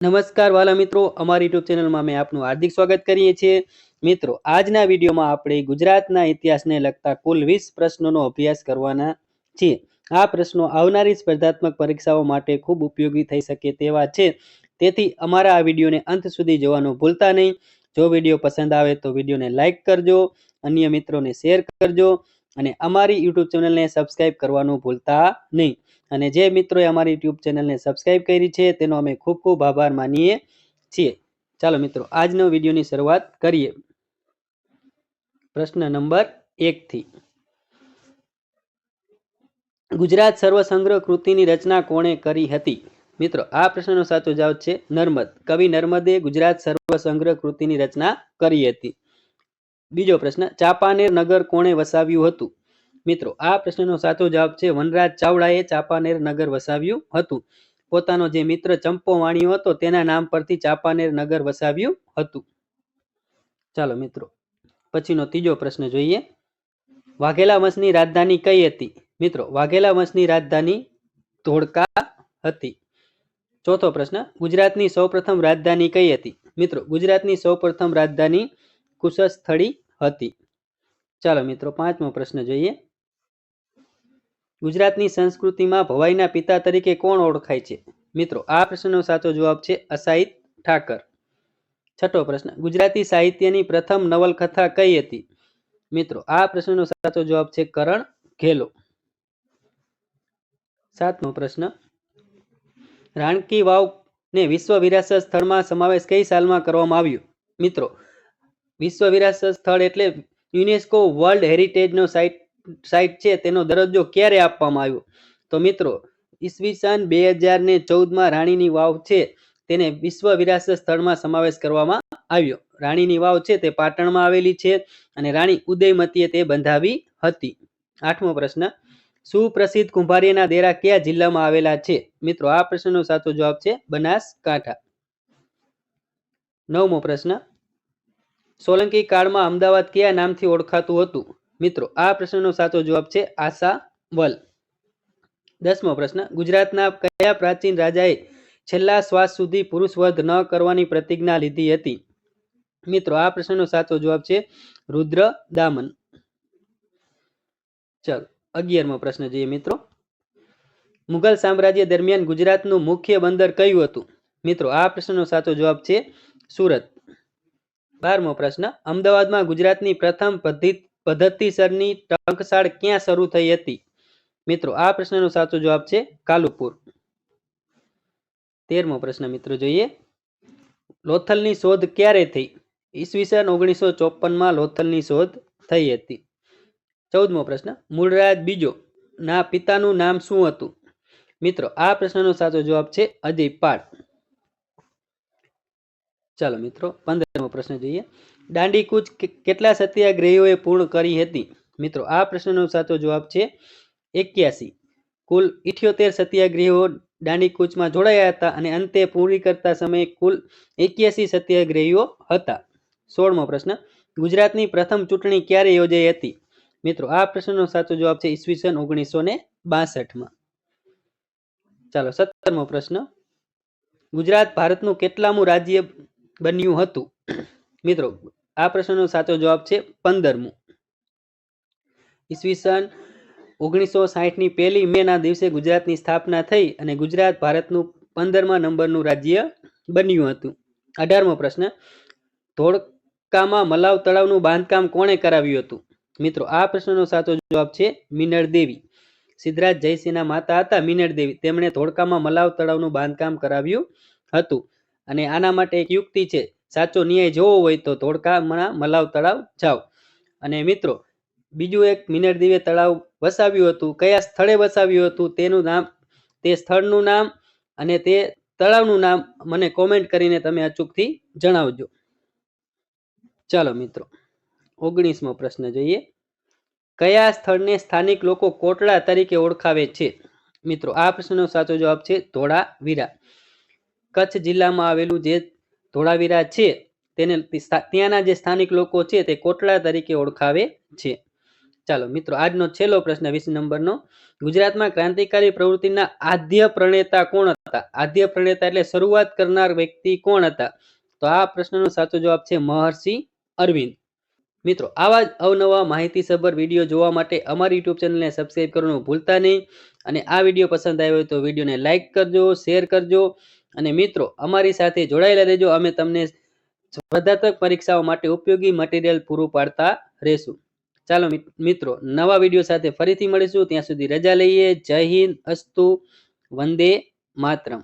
નમસ્કાર વાલા મિત્રો, અમારી યુટ્યુબ ચેનલમાં અમે આપનું હાર્દિક સ્વાગત કરીએ છીએ. મિત્રો, આજના વિડીયોમાં આપણે ગુજરાતના ઇતિહાસને લગતા કુલ 20 પ્રશ્નોનો અભ્યાસ કરવાના છીએ. આ પ્રશ્નો આવનારી સ્પર્ધાત્મક પરીક્ષાઓ માટે ખૂબ ઉપયોગી થઈ શકે તેવા છે. તેથી અમારા આ વિડીયોને અંત સુધી જોવાનું ભૂલતા નહીં. જો વિડીયો પસંદ આવે તો વિડીયોને લાઇક કરજો, અન્ય મિત્રોને શેર કરજો અને અમારી યુટ્યુબ ચેનલને સબસ્ક્રાઇબ કરવાનું ભૂલતા નહીં. અને જે મિત્રોએ અમારી યુટ્યુબ ચેનલને સબસ્ક્રાઇબ કરી છે તેનો અમે ખૂબ ખૂબ આભાર માનીએ છીએ. ચાલો મિત્રો, આજનો વિડીયોની શરૂઆત કરીએ. પ્રશ્ન નંબર 1 થી. ગુજરાત સર્વસંગ્રહ કૃતિની રચના કોણે કરી હતી? મિત્રો, આ પ્રશ્નનો સાચો જવાબ છે નર્મદ. કવિ નર્મદે ગુજરાત સર્વસંગ્રહ કૃતિની રચના કરી હતી. બીજો પ્રશ્ન, ચાંપાનેર નગર કોણે વસાવ્યું હતું? મિત્રો, આ પ્રશ્નનો સાચો જવાબ છે વનરાજ ચાવડાએ ચાંપાનેર નગર વસાવ્યું હતું. પોતાનો જે મિત્ર ચંપો વાણિયો હતો તેના નામ પરથી ચાંપાનેર નગર વસાવ્યું હતું. ચાલો મિત્રો, પછીનો ત્રીજો પ્રશ્ન જોઈએ. વાઘેલા વંશની રાજધાની કઈ હતી? મિત્રો, વાઘેલા વંશની રાજધાની ધોળકા હતી. ચોથો પ્રશ્ન, ગુજરાતની સૌપ્રથમ રાજધાની કઈ હતી? મિત્રો, ગુજરાતની સૌપ્રથમ રાજધાની કુશસ્થળી હતી. ચાલો મિત્રો, પાંચમો પ્રશ્ન જોઈએ. ગુજરાતની સંસ્કૃતિમાં ભવાઈના પિતા તરીકે કોણ ઓળખાય છે? મિત્રો, આ પ્રશ્નનો સાચો જવાબ છે અસાહિત ઠાકર. છઠ્ઠો પ્રશ્ન, ગુજરાતી સાહિત્યની પ્રથમ નવલકથા કઈ હતી? મિત્રો, આ પ્રશ્નનો સાચો જવાબ છે કરણ ઘેલો. સાતમો પ્રશ્ન, રાણકી વાવને વિશ્વ વિરાસત સ્થળમાં સમાવેશ કઈ સાલમાં કરવામાં આવ્યો? મિત્રો, વિશ્વ વિરાસત સ્થળ એટલે યુનેસ્કો વર્લ્ડ હેરિટેજનો સાઇટ છે તેનો દરજ્જો ક્યારે આપવામાં આવ્યો? તો મિત્રો, ઈસવીસન 2014માં રાણીની વાવ છે તેને વિશ્વ વિરાસત સ્થળમાં સમાવેશ કરવામાં આવ્યો. રાણીની વાવ છે તે પાટણમાં આવેલી છે અને રાણી ઉદયમતીએ તે બંધાવી હતી. આઠમો પ્રશ્ન, સુપ્રસિદ્ધ કુંભારીના દેરા કયા જિલ્લામાં આવેલા છે? મિત્રો, આ પ્રશ્નનો સાચો જવાબ છે બનાસકાંઠા. નવમો પ્રશ્ન, સોલંકી કાળમાં અમદાવાદ કયા નામથી ઓળખાતું હતું? મિત્રો, આ પ્રશ્નનો સાચો જવાબ છે આશાવલ. 10મો પ્રશ્ન, ગુજરાતના કયા પ્રાચીન રાજાએ છેલ્લા શ્વાસ સુધી પુરુષવધ ન કરવાની પ્રતિજ્ઞા લીધી હતી? મિત્રો, આ પ્રશ્નનો સાચો જવાબ છે રુદ્રદામન. ચાલો, 11મો પ્રશ્ન જોઈએ મિત્રો. મુઘલ સામ્રાજ્ય દરમિયાન ગુજરાતનું મુખ્ય બંદર કયું હતું? મિત્રો, આ પ્રશ્નનો સાચો જવાબ છે સુરત. 12મો પ્રશ્ન, અમદાવાદમાં ગુજરાતની પ્રથમ પદ્ધતિસરની ટંકશાળ ક્યાં શરૂ થઈ હતી? મિત્રો, આ પ્રશ્નનો સાચો જવાબ છે કાલુપુર. 13મો પ્રશ્ન મિત્રો જોઈએ. લોથલની શોધ ક્યારે થઈ? ઈસવીસન 1954માં લોથલની શોધ થઈ હતી. 14મો પ્રશ્ન, મૂળરાજ બીજો ના પિતાનું નામ શું હતું? મિત્રો, આ પ્રશ્નનો સાચો જવાબ છે અજયપાળ. ચાલો મિત્રો, 15મો પ્રશ્ન જોઈએ. દાંડી કૂચ કેટલા સત્યાગ્રહીઓએ પૂર્ણ કરી હતી? મિત્રો, આ પ્રશ્નનો સાચો જવાબ છે 81. કુલ 78 સત્યાગ્રહીઓ દાંડી કૂચમાં જોડાયા હતા અને અંતે પૂરી કરતા સમયે કુલ 81 સત્યાગ્રહીઓ હતા. 16મો પ્રશ્ન, ગુજરાતની પ્રથમ ચૂંટણી ક્યારે યોજાઈ હતી? મિત્રો, આ પ્રશ્નનો સાચો જવાબ છે ઈસવીસન 1962માં. ચાલો, 17મો પ્રશ્ન, ગુજરાત ભારતનું કેટલામું રાજ્ય બન્યું હતું? મિત્રો, આ પ્રશ્નનો સાચો જવાબ છે 15મું. ઈસવીસન 1960ની 1 મે ના દિવસે ગુજરાતની સ્થાપના થઈ અને ગુજરાત ભારતનું 15મા નંબરનું રાજ્ય બન્યું હતું. 18મો પ્રશ્ન, ધોળકામાં મલાવ તળાવનું બાંધકામ કોણે કરાવ્યું હતું? મિત્રો, આ પ્રશ્નનો સાચો જવાબ છે મીનળ દેવી. સિદ્ધરાજ જયસિંહના માતા હતા મીનળ દેવી. તેમણે ધોળકામાં મલાવ તળાવનું બાંધકામ કરાવ્યું હતું. અને આના માટે એક યુક્તિ છે, સાચો ન્યાય જોવો હોય તો ધોળકામાં મલાવ તળાવ જાઓ. અને મિત્રો, બીજું એક મીનળ દેવીએ તળાવ વસાવ્યું હતું. કયા સ્થળે વસાવ્યું હતું તેનું નામ, તે સ્થળનું નામ અને તે તળાવનું નામ મને કોમેન્ટ કરીને તમે અચૂકથી જણાવજો. ચાલો મિત્રો, 19મો પ્રશ્ન જોઈએ. કયા સ્થળને સ્થાનિક લોકો કોટડા તરીકે ઓળખાવે છે? મિત્રો, આ પ્રશ્નનો સાચો જવાબ છે ધોળાવીરા. કચ્છ જિલ્લામાં આવેલું જે ધોળાવીરા છે તેને ત્યાંના જે સ્થાનિક લોકો છે તે કોટડા તરીકે ઓળખાવે છે. ચાલો મિત્રો, આજનો છેલ્લો પ્રશ્ન 20 નંબરનો. ગુજરાતમાં ક્રાંતિકારી પ્રવૃત્તિના આદ્ય પ્રણેતા કોણ હતા? હતા? આદ્ય પ્રણેતા એટલે શરૂઆત કરનાર વ્યક્તિ કોણ હતા? તો આ પ્રશ્નનો સાચો જવાબ છે મહર્ષિ અરવિંદ. મિત્રો, આવા જ અવનવા માહિતીસભર વિડીયો જોવા માટે અમારી યુટ્યુબ ચેનલને સબસ્ક્રાઇબ કરવાનું ભૂલતા નહીં. અને આ વિડીયો પસંદ આવ્યો હોય તો વિડીયોને લાઇક કરજો, શેર કરજો અને મિત્રો અમારી સાથે જોડાયેલા રહેજો. અમે તમને સ્પર્ધાત્મક પરીક્ષાઓ માટે ઉપયોગી મટીરિયલ પૂરું પાડતા રહેશું. ચાલો મિત્રો, નવા વિડીયો સાથે ફરીથી મળીશું. ત્યાં સુધી રજા લઈએ. જય હિન્દ. અસ્તુ. વંદે માતરમ.